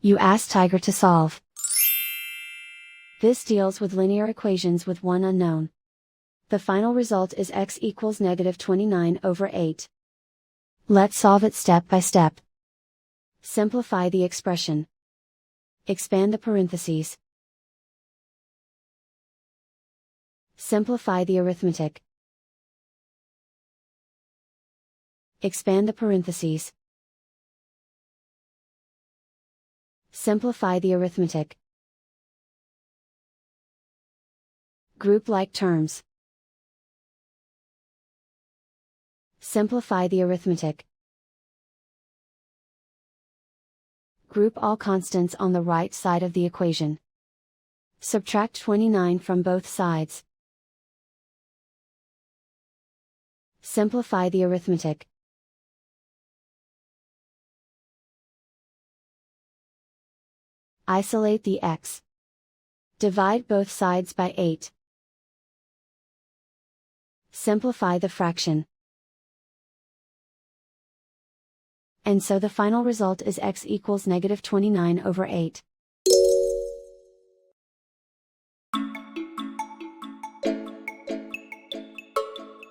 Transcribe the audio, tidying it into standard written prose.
You ask Tiger to solve. This deals with linear equations with one unknown. The final result is x equals -29/8. Let's solve it step by step. Simplify the expression. Expand the parentheses. Simplify the arithmetic. Expand the parentheses. Simplify the arithmetic. Group like terms. Simplify the arithmetic. Group all constants on the right side of the equation. Subtract 29 from both sides. Simplify the arithmetic. Isolate the x. Divide both sides by 8. Simplify the fraction. And so the final result is x equals -29/8.